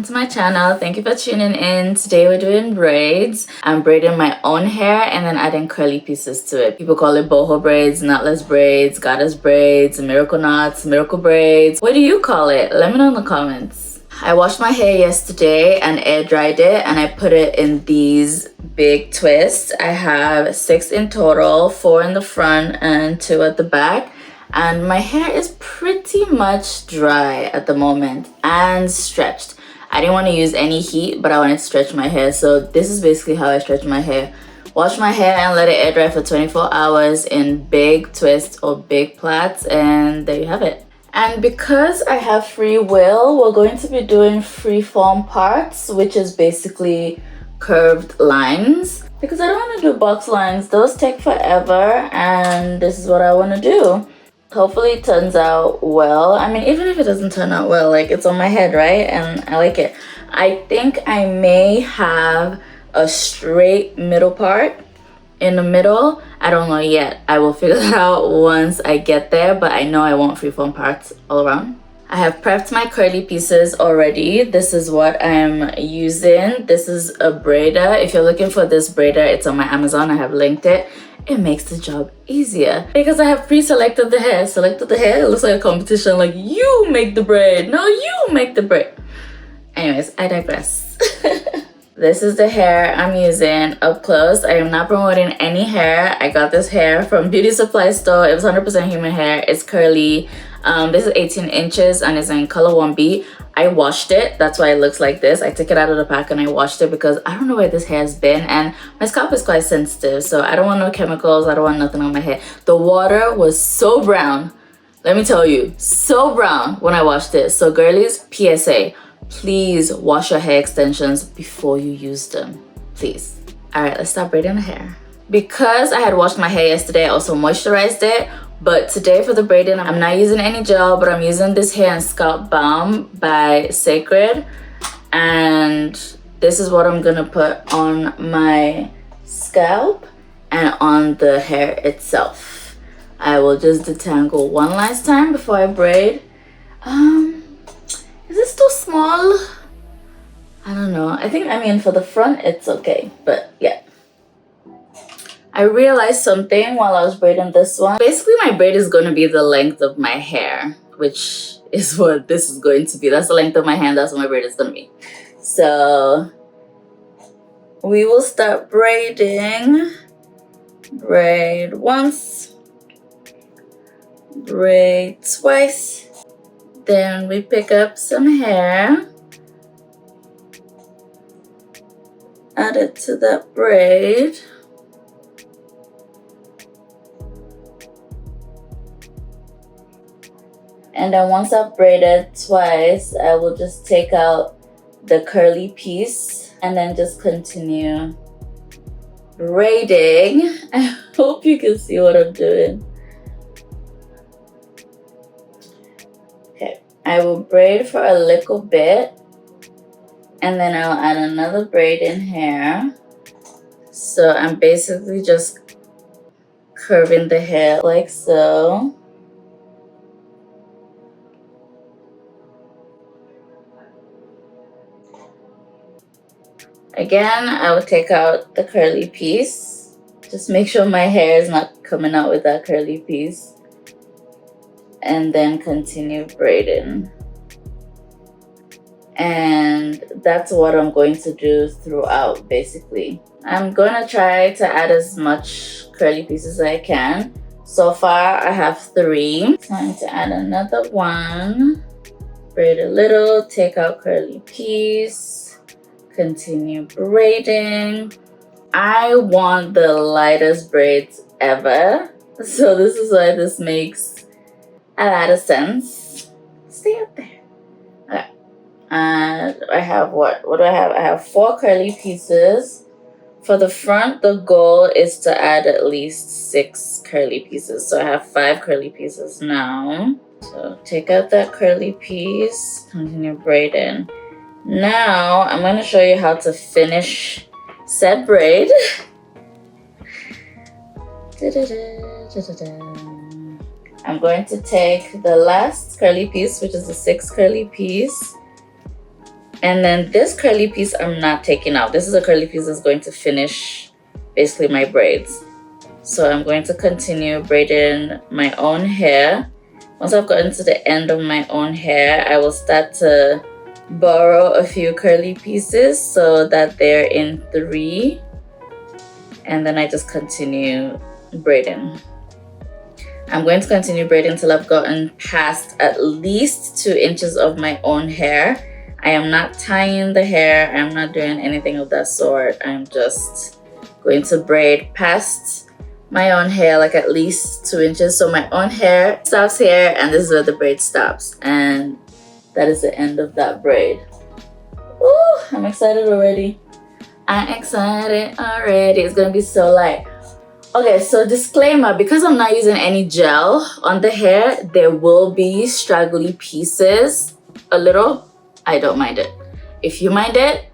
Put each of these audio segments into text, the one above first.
welcome to my channel. Thank you for tuning in. Today we're doing braids. I'm braiding my own hair and then adding curly pieces to it. People call it boho braids, knotless braids, goddess braids, miracle knots, miracle braids. What do you call it? Let me know in the comments. I washed my hair yesterday and air dried it, and I put it in these big twists. I have 6 in total, 4 in the front and 2 at the back. And my hair is pretty much dry at the moment and stretched. I didn't want to use any heat, but I wanted to stretch my hair. So this is basically how I stretch my hair. Wash my hair and let it air dry for 24 hours in big twists or big plaits, and there you have it. And because I have free will, we're going to be doing freeform parts, which is basically curved lines. Because I don't want to do box lines. Those take forever, and this is what I want to do. Hopefully it turns out well. I mean, even if it doesn't turn out well, like, it's on my head, right? And I like it. I think I may have a straight middle part in the middle. I don't know yet. I will figure that out once I get there, but I know I want freeform parts all around. I have prepped my curly pieces already. This is what I'm using. This is a braider. If you're looking for this braider, it's on my Amazon. I have linked it. It makes the job easier because I have pre-selected the hair. Selected the hair. It looks like a competition, like, you make the braid. No, you make the braid. Anyways, I digress. This is the hair I'm using up close. I am not promoting any hair. I got this hair from beauty supply store. It was 100% human hair. It's curly. This is 18 inches and it's in color 1B. I washed it. That's why it looks like this. I took it out of the pack and I washed it because I don't know where this hair has been, and my scalp is quite sensitive, so I don't want no chemicals. I don't want nothing on my hair. The water was so brown. Let me tell you, so brown when I washed it. So girlies, PSA, please wash your hair extensions before you use them, please. All right, let's start braiding the hair. Because I had washed my hair yesterday, I also moisturized it. But today for the braiding, I'm not using any gel, but I'm using this hair and scalp balm by Sacred. And this is what I'm gonna put on my scalp and on the hair itself. I will just detangle one last time before I braid. Is this too small? I don't know. I mean, for the front, it's okay, but yeah. I realized something while I was braiding this one. Basically, my braid is going to be the length of my hair, which is what this is going to be. That's the length of my hand. That's what my braid is going to be. So we will start braiding. Braid once. Braid twice. Then we pick up some hair. Add it to that braid. And then once I've braided twice, I will just take out the curly piece and then just continue braiding. I hope you can see what I'm doing. Okay, I will braid for a little bit and then I'll add another braid in here. So I'm basically just curving the hair like so. Again, I will take out the curly piece. Just make sure my hair is not coming out with that curly piece. And then continue braiding. And that's what I'm going to do throughout, basically. I'm going to try to add as much curly pieces as I can. So far, I have 3. Time to add another one. Braid a little, take out curly piece. Continue braiding. I want the lightest braids ever, so this is why this makes a lot of sense. Stay up there. Okay. And I have what do I have? I have 4 curly pieces. For the front, the goal is to add at least 6 curly pieces, so I have 5 curly pieces now. So take out that curly piece, continue braiding. Now, I'm going to show you how to finish said braid. I'm going to take the last curly piece, which is the 6th curly piece, And then this curly piece I'm not taking out. This is a curly piece that's going to finish basically my braids. So I'm going to continue braiding my own hair. Once I've gotten to the end of my own hair, I will start to borrow a few curly pieces so that they're in 3. And then I just continue braiding. I'm going to continue braiding until I've gotten past at least 2 inches of my own hair. I am not tying the hair. I'm not doing anything of that sort. I'm just going to braid past my own hair, like at least 2 inches. So my own hair stops here, and this is where the braid stops. And that is the end of that braid. Ooh, I'm excited already. I'm excited already. It's gonna be so light. Okay, so disclaimer, because I'm not using any gel on the hair, there will be straggly pieces a little. I don't mind it. If you mind it,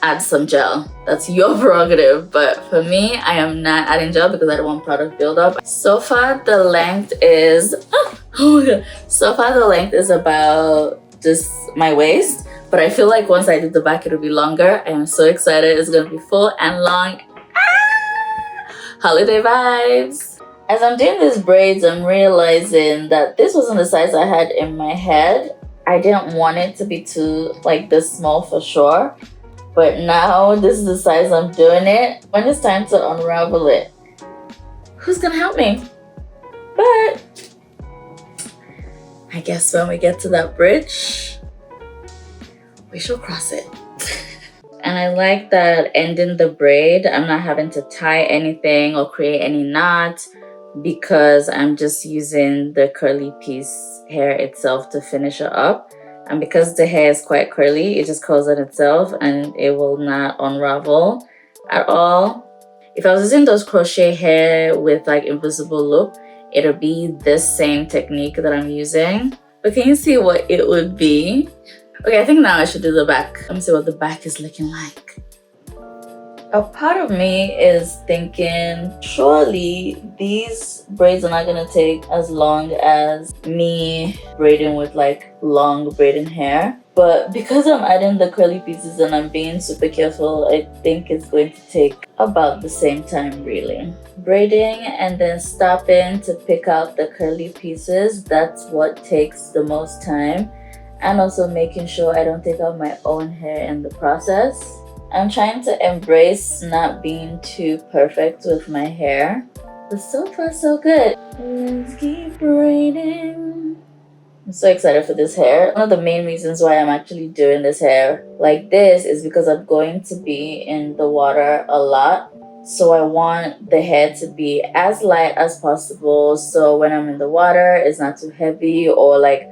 add some gel. That's your prerogative. But for me, I am not adding gel because I don't want product buildup. So far, the length is, oh my God. So far, the length is about just my waist. But I feel like once I do the back, it'll be longer. I am so excited. It's gonna be full and long. Holiday vibes. As I'm doing these braids, I'm realizing that this wasn't the size I had in my head. I didn't want it to be too like this small for sure. But now this is the size I'm doing it. When it's time to unravel it, who's gonna help me? But I guess when we get to that bridge, we shall cross it. And I like that ending the braid, I'm not having to tie anything or create any knots because I'm just using the curly piece hair itself to finish it up. And because the hair is quite curly, it just curls on itself and it will not unravel at all. If I was using those crochet hair with like invisible loop, it'll be this same technique that I'm using. But can you see what it would be? Okay, I think now I should do the back. Let me see what the back is looking like. A part of me is thinking, surely these braids are not gonna take as long as me braiding with like long braiding hair. But because I'm adding the curly pieces and I'm being super careful, I think it's going to take about the same time really. Braiding and then stopping to pick out the curly pieces, that's what takes the most time. And also making sure I don't take out my own hair in the process. I'm trying to embrace not being too perfect with my hair. But so far so good. Let's keep braiding. I'm so excited for this hair. One of the main reasons why I'm actually doing this hair like this is because I'm going to be in the water a lot. So I want the hair to be as light as possible. So when I'm in the water, it's not too heavy, or like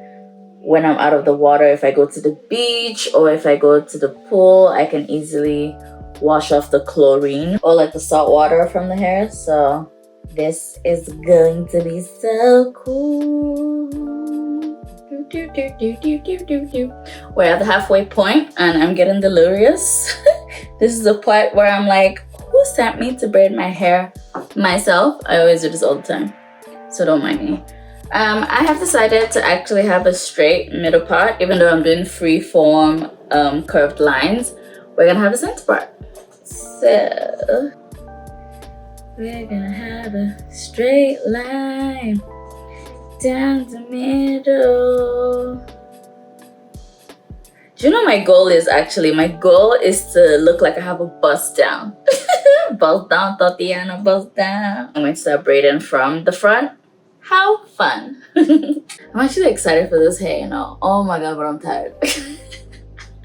when I'm out of the water, if I go to the beach or if I go to the pool, I can easily wash off the chlorine or like the salt water from the hair. So this is going to be so cool. We're at the halfway point and I'm getting delirious. This is the part where I'm like, who sent me to braid my hair myself? I always do this all the time, so don't mind me. I have decided to actually have a straight middle part, even though I'm doing free form curved lines. We're gonna have a center part. So we're gonna have a straight line down the middle. Do you know my goal is to look like I have a bust down. Bust down, Tatiana, bust down. I'm going to start braiding from the front. How fun. I'm actually excited for this hair, you know. Oh my God, but I'm tired.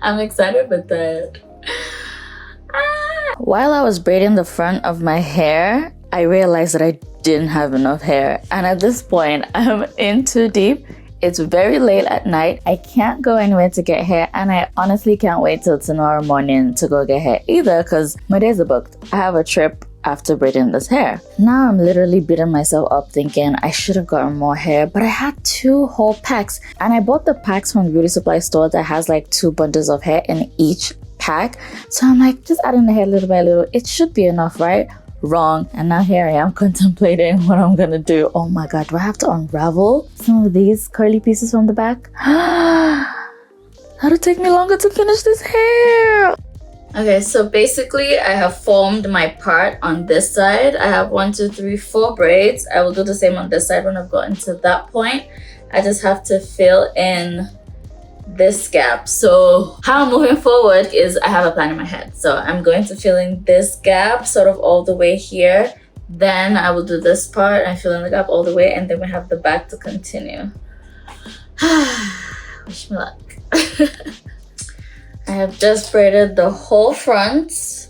I'm excited but tired. While I was braiding the front of my hair, I realized that I didn't have enough hair. And at this point, I'm in too deep. It's very late at night. I can't go anywhere to get hair, and I honestly can't wait till tomorrow morning to go get hair either because my days are booked. I have a trip after braiding this hair. Now I'm literally beating myself up thinking I should have gotten more hair, but I had 2 whole packs, and I bought the packs from the beauty supply store that has like 2 bundles of hair in each pack. So I'm like, just adding the hair little by little, it should be enough, right? Wrong. And now here I am contemplating what I'm gonna do. Oh my God, do I have to unravel some of these curly pieces from the back? That'll take me longer to finish this hair. Okay, so basically I have formed my part on this side. I have 1, 2, 3, 4 braids. I will do the same on this side when I've gotten to that point. I just have to fill in this gap. So how I'm moving forward is I have a plan in my head. So I'm going to fill in this gap sort of all the way here. Then I will do this part and fill in the gap all the way, and then we have the back to continue. Wish me luck. I have just braided the whole front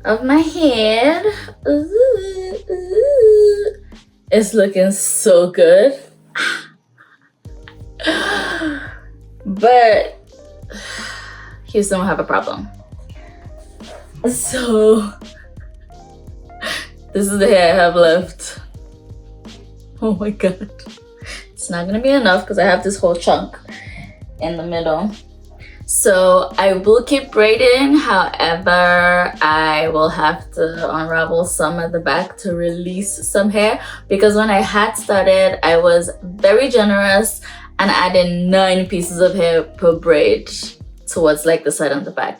of my head. It's looking so good. But Houston will have a problem. So this is the hair I have left. Oh my god. It's not gonna be enough because I have this whole chunk in the middle. So I will keep braiding, however, I will have to unravel some at the back to release some hair, because when I had started, I was very generous and added 9 pieces of hair per braid towards like the side and the back,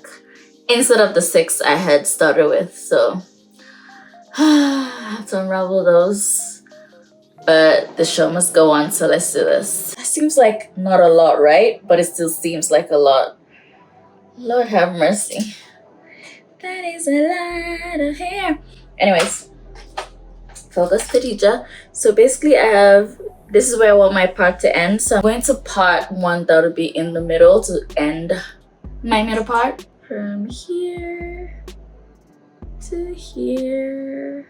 instead of the 6 I had started with. So I have to unravel those, but the show must go on, so let's do this. That seems like not a lot, right? But it still seems like a lot. Lord have mercy. That is a lot of hair. Anyways, focus, Khadija. So basically I have, this is where I want my part to end. So I'm going to part one that will be in the middle to end my middle part. From here to here.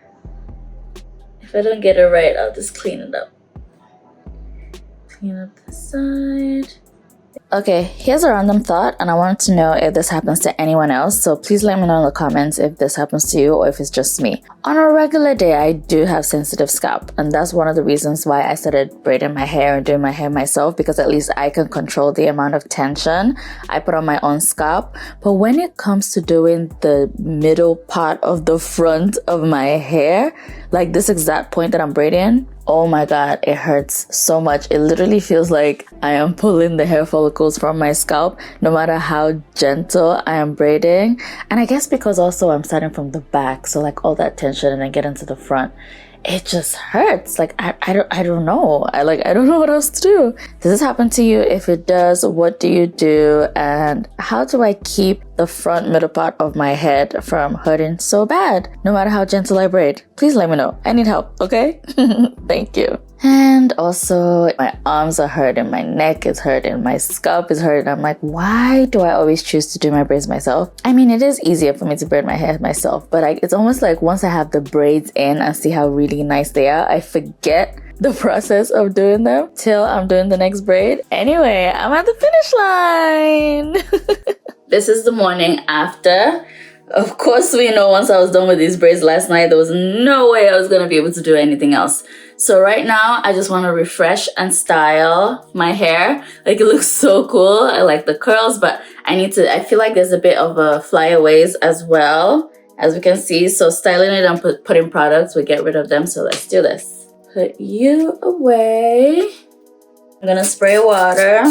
If I don't get it right, I'll just clean it up. Clean up the side. Okay, here's a random thought, and I wanted to know if this happens to anyone else, so please let me know in the comments if this happens to you or if it's just me. On a regular day, I do have sensitive scalp, and that's one of the reasons why I started braiding my hair and doing my hair myself, because at least I can control the amount of tension I put on my own scalp. But when it comes to doing the middle part of the front of my hair, like this exact point that I'm braiding, oh my god, it hurts so much. It literally feels like I am pulling the hair follicles from my scalp, no matter how gentle I am braiding. And I guess because also I'm starting from the back, so like all that tension and then get into the front, it just hurts. Like I don't know. I don't know what else to do. Does this happen to you? If it does, what do you do? And how do I keep the front middle part of my head from hurting so bad, no matter how gentle I braid? Please let me know. I need help, okay? Thank you. And also, my arms are hurting, my neck is hurting, my scalp is hurting. I'm like, why do I always choose to do my braids myself? I mean, it is easier for me to braid my hair myself, but it's almost like once I have the braids in and see how really nice they are, I forget the process of doing them till I'm doing the next braid. Anyway, I'm at the finish line. This is the morning after. Of course, we know once I was done with these braids last night, there was no way I was going to be able to do anything else. So right now, I just want to refresh and style my hair. Like, it looks so cool. I like the curls, but I feel like there's a bit of a flyaways as well, as we can see. So styling it and putting products will get rid of them. So let's do this. Put you away. I'm going to spray water.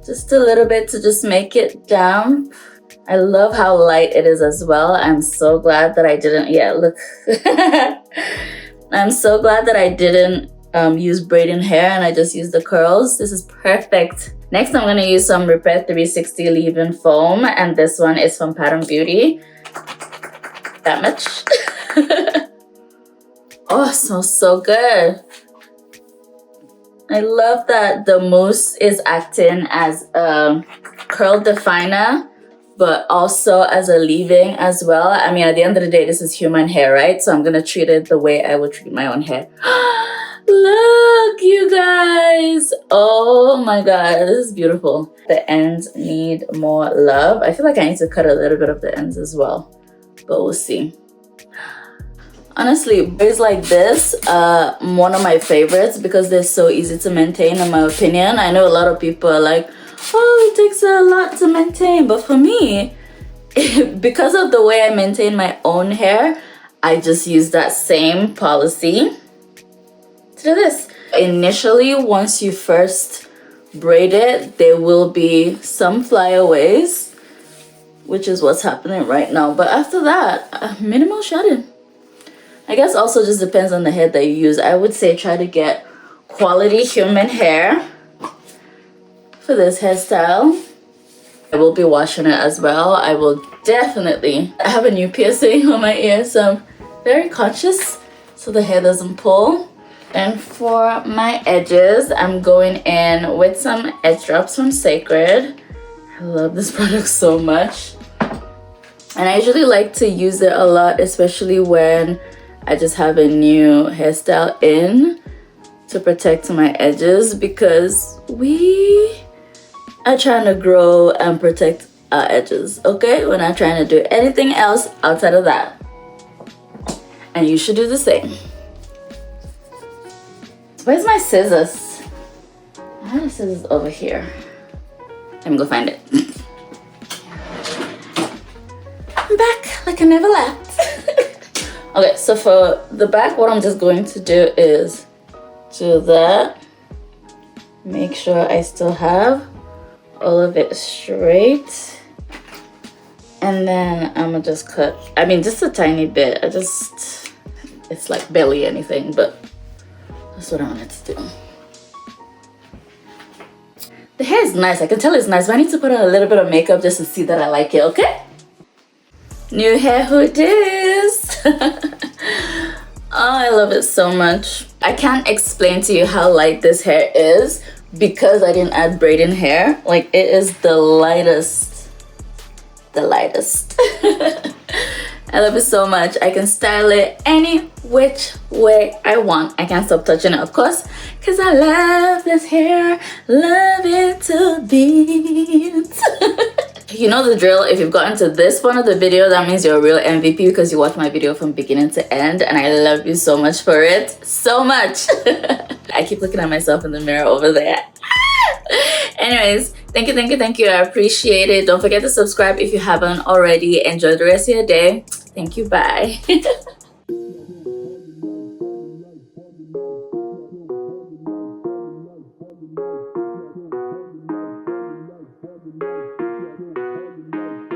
Just a little bit to just make it damp. I love how light it is as well. I'm so glad that I didn't, yeah, look. I'm so glad that I didn't use braiding hair and I just used the curls. This is perfect. Next, I'm gonna use some Repair 360 leave-in foam, and this one is from Pattern Beauty. That much. Oh, it smells so good. I love that the mousse is acting as a curl definer, but also as a leave-in as well. I mean, at the end of the day, this is human hair, right? So I'm gonna treat it the way I would treat my own hair. Look, you guys. Oh my god, this is beautiful. The ends need more love. I feel like I need to cut a little bit of the ends as well, but we'll see. Honestly, braids like this are one of my favorites because they're so easy to maintain, in my opinion. I know a lot of people are like, oh, it takes a lot to maintain. But for me, because of the way I maintain my own hair, I just use that same policy to do this. Initially, once you first braided, there will be some flyaways, which is what's happening right now. But after that, minimal shedding. I guess also just depends on the head that you use. I would say try to get quality human hair for this hairstyle. I will be washing it as well. I will definitely, I have a new piercing on my ear, so I'm very conscious so the hair doesn't pull. And for my edges, I'm going in with some edge drops from Sacred. I love this product so much. And I usually like to use it a lot, especially when I just have a new hairstyle in, to protect my edges, because we are trying to grow and protect our edges, okay? We're not trying to do anything else outside of that. And you should do the same. Where's my scissors? I have the scissors over here. Let me go find it. I'm back like I never left. Okay, so for the back, what I'm just going to do is do that. Make sure I still have all of it straight, and then I'm gonna just cut, I mean just a tiny bit. It's like barely anything, but that's what I wanted to do. The hair is nice, I can tell it's nice, but I need to put on a little bit of makeup just to see that I like it, okay? New hair hood is. Oh, I love it so much. I can't explain to you how light this hair is because I didn't add braid in hair. Like, it is the lightest. The lightest. I love it so much. I can style it any which way I want. I can't stop touching it, of course, because I love this hair. Love it to bits. You know the drill. If you've gotten to this point of the video, that means you're a real MVP because you watched my video from beginning to end, and I love you so much for it. So much. I keep looking at myself in the mirror over there. Anyways, thank you. I appreciate it. Don't forget to subscribe if you haven't already. Enjoy the rest of your day. Thank you. Bye.